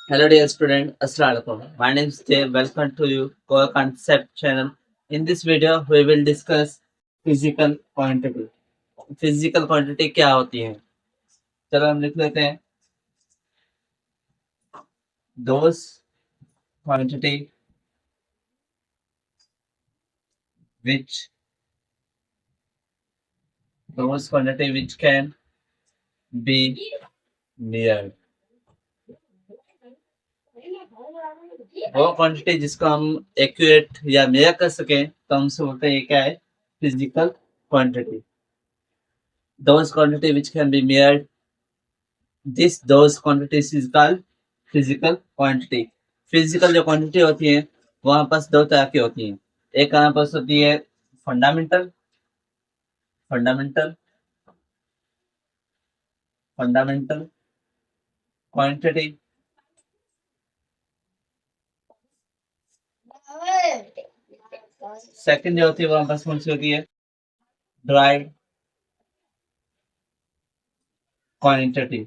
Hello dear student, Assalamualaikum. My name is Jay. Welcome to you Core Concept channel. In this video, we will discuss physical quantity. Physical quantity क्या होती है? चलो हम लिख लेते हैं. Those quantity which can be measured. वो quantity जिसको हम एक्यूरेट या मेजर कर सकें तो हमसे बोलते हैं ये क्या है? Physical quantity. Those quantity which can be measured, those quantities is called physical quantity. Physical जो क्वांटिटी होती है वहां पास दो तरह की होती है. एक हमारे पास होती है fundamental fundamental fundamental quantity. Second जो होती है वो हमारे पास कौन सी होती है? Drive quantity.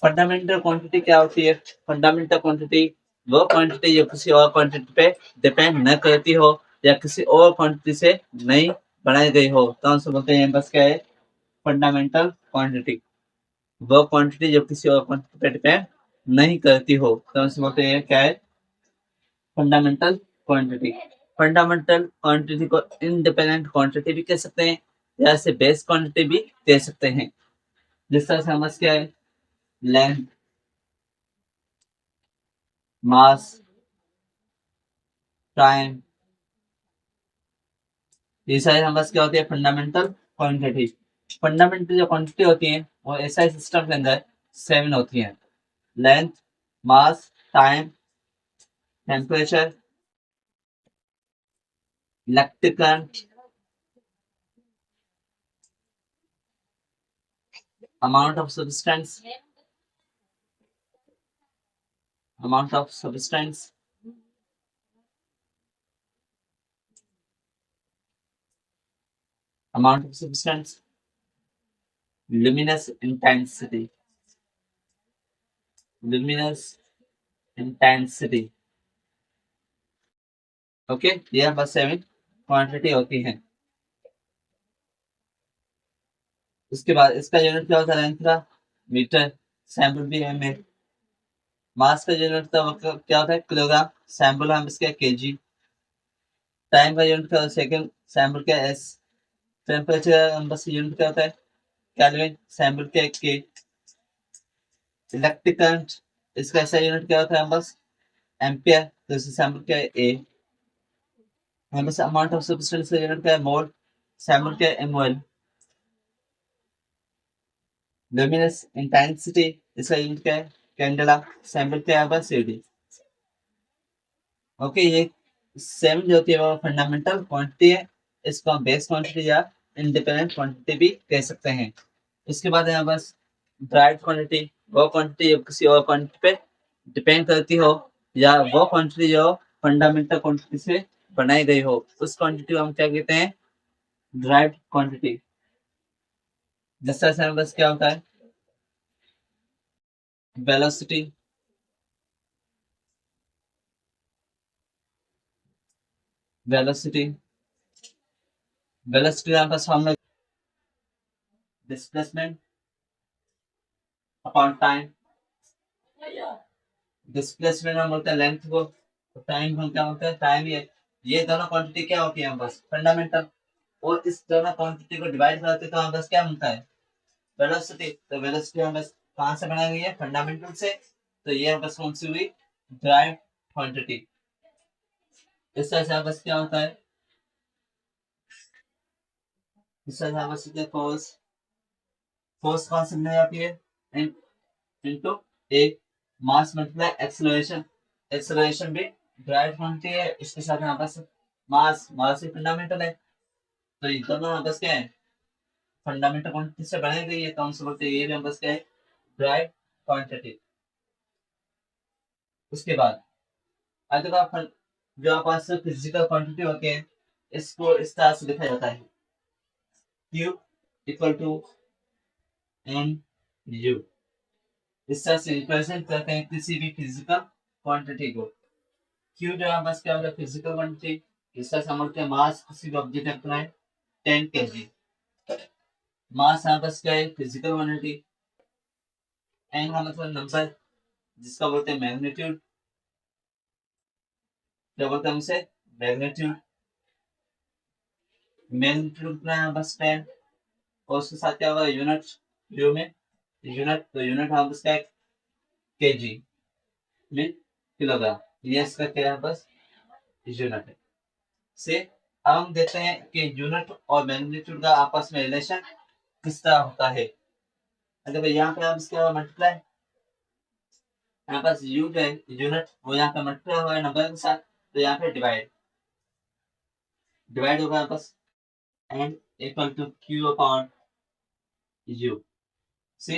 फंडामेंटल क्वांटिटी क्या होती है? फंडामेंटल क्वांटिटी वो क्वांटिटी जो किसी और क्वांटिटी पे डिपेंड न करती हो या किसी और क्वांटिटी से नहीं बनाई गई हो तो हम बोलते हैं बस क्या है? Fundamental quantity. वो क्वांटिटी जो किसी और क्वांटिटी पे डिपेंड नहीं करती हो तो हम बोलते हैं क्या है? Fundamental quantity. फंडामेंटल क्वांटिटी को इंडिपेंडेंट क्वांटिटी भी कह सकते हैं या इसे बेस क्वांटिटी भी कह सकते हैं. जिस तरह से समझ क्या है? लेंथ, मास, टाइम, ये सारे नंबर्स क्या होती है? Fundamental quantity. फंडामेंटल जो क्वांटिटी होती है वो एसआई सिस्टम के अंदर 7 होती है. Length, mass, time, temperature, electric current, amount of substance, amount of substance, amount of substance, luminous intensity, luminous intensity. Okay, ये बस 7 क्वांटिटी होती है. उसके बाद इसका यूनिट क्या होता है? लेंथ का मीटर, सैंपल भी एम है. मास का यूनिट का मतलब क्या होता है? किलोग्राम, सैंपल हम इसका केजी. टाइम का यूनिट का सेकंड, सैंपल का एस. टेम्परेचर हम बस यूनिट क्या होता है? केल्विन, सैंपल का के. इलेक्ट्रिक करंट इसका ऐसा यूनिट क्या होता है? हम बस एम्पियर, तो इसे सैंपल का ए. हम बस अमाउंट ऑफ सब्सटेंस का यूनिट क्या है? मोल, सैंपल का एमओएल. लुमिनस इंटेंसिटी इसका यूनिट क्या है? कैंडेला, सैंपल क्या है? बस सीडी. ओके, ये 7 जो होती है वो फंडामेंटल क्वांटिटी है. इसको हम बेस क्वांटिटी या इंडिपेंडेंट क्वांटिटी भी कह सकते हैं. इसके बाद है बस ड्राइव क्वांटिटी. वो क्वांटिटी जो किसी और क्वांटिटी पे डिपेंड करती हो या वो क्वांटिटी जो फंडामेंटल क्वांटिटी से बनाई गई हो उस क्वांटिटी को हम क्या कहते हैं? Drive quantity. जिस तरह से बस क्या होता है? वेलोसिटी, वेलोसिटी, वेलोसिटी का formula displacement upon time. Displacement हम बोलते हैं लेंथ को, तो टाइम हम क्या बोलते हैं? टाइम. ये दोनों क्वांटिटी क्या होती है? हम बस फंडामेंटल. और इस दोनों क्वांटिटी को डिवाइड करते तो हम बस क्या मिलता है? वेलोसिटी. तो वेलोसिटी हम बस कहाँ से बनाई गई है? फंडामेंटल से. तो ये हम बस कौन सी हुई? Drive quantity. इस तरह से बस क्या होता है? इस तरह से बस फोर्स, फोर्स कहाँ से बनाई जाती है? इनटू ए. मास मल्टीप्लाई एक्सेलरेशन, एक्सेलरेशन भी ड्राइव क्वांटिटी है. इसके साथ यहाँ बस मास, मास भी फंडामेंटल है. तो ये दोनों यहाँ बस क्या है? फंडामेंटल क्वांटिटी से बनाई गई है. कौन से बोलते हैं? ये भी हम बस क्या है? Drive quantity. उसके बाद अगर आप जो आप पास फिजिकल क्वांटिटी होती है इसको इस तरह से लिखा जाता है. Q equal to N U. इस तरह से रिप्रेजेंट करते हैं किसी भी फिजिकल क्वांटिटी को। क्यू जो है बस क्या होगा, फिजिकल क्वांटिटी। इस तरह से हम बोलते हैं मास किसी भी ऑब्जेक्ट का है 10 kg। मास यहाँ बस क्या है, फिजिकल क्वांटिटी। एन का मतलब नंबर, जिसका बोलते हैं मैग्नीट्यूड। क्या बोलते हैं उसे, मैग्नीट्यूड। मैग्नीट्यूड कितना है बस 10। और उसके साथ क्या होगा, यूनिट। यू में यूनिट, तो यूनिट हम बस क्या है, केजी में किलोग्राम। ये इसका क्या है बस यूनिट है। से अब हम देखते हैं कि यूनिट और मैग्नीट्यूड का आपस में रिलेशन किस तरह होता है। अगर भाई यहाँ पे आप इसका मल्टीप्लाई, यहाँ पास यू है यूनिट, वो यहाँ पे मल्टीप्लाई हुआ है नंबर के साथ, तो यहाँ पे डिवाइड डिवाइड होगा बस। N equal to Q upon U. से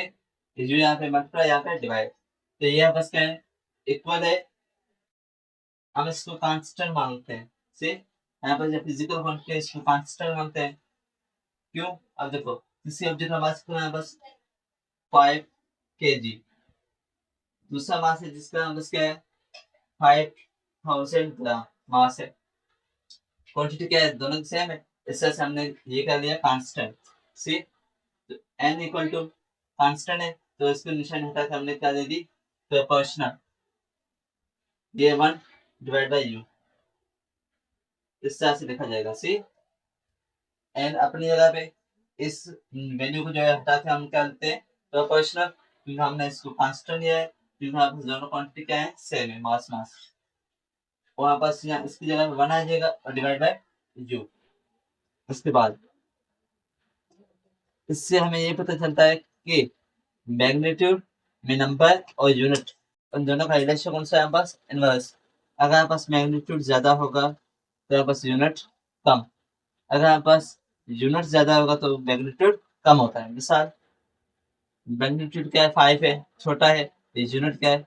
यू यहाँ पे मल्टीप्लाई, यहाँ पे डिवाइड, तो ये बस क्या है, इक्वल है। हम इसको कांस्टेंट मानते हैं। से यहाँ पर जब फिजिकल क्वांटिटी इसको कांस्टेंट मानते हैं। क्यों, अब देखो किसी ऑब्जेक्ट का मास कितना है बस 5 kg। दूसरा मास है जिसका बस क्या है 5000 ग्राम मास है। क्वांटिटी क्या है, दोनों सेम है, इससे हमने ये कर लिया कांस्टेंट। सी, तो एन इक्वल टू कांस्टेंट है, तो इसको निशान हटा के हमने क्या दे दी, प्रोपोर्शनल। ये 1 डिवाइड बाय यू, इस तरह से लिखा जाएगा। सी, एन अपनी जगह पे, इस वैल्यू को जो है हटा के हम क्या लेते हैं प्रोपोर्शनल, क्योंकि हमने इसको कांस्टेंट लिया है, क्योंकि यहाँ पे दोनों क्वांटिटी क्या है, सेम है, मास मास। वहां पास यहाँ इसकी जगह पे 1 आ जाएगा और डिवाइड बाय यू। उसके बाद इससे हमें ये पता चलता है कि मैग्नीट्यूड में नंबर और यूनिट, उन दोनों का रिलेशन कौन सा है, हमारे पास इनवर्स। अगर हमारे पास मैग्नीट्यूड ज्यादा होगा तो हमारे पास यूनिट कम। अगर हमारे पास यूनिट ज्यादा होगा तो मैग्नीट्यूड कम होता है। मिसाल, मैग्नीट्यूड क्या है 5 है, छोटा है। यूनिट क्या है,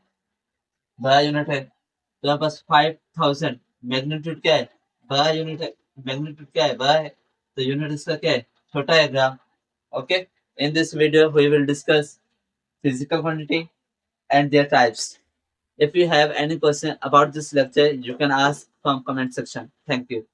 बड़ा यूनिट है। तो हमारे पास 5000 मैग्नीट्यूड क्या है, बड़ा यूनिट है। मैग्नीट्यूड क्या है, बड़ा है, तो यूनिट इसका क्या है, छोटा है, ग्राम। Okay, in this video we will discuss physical quantity and their types. If you have any question about this lecture, you can ask from comment section. Thank you.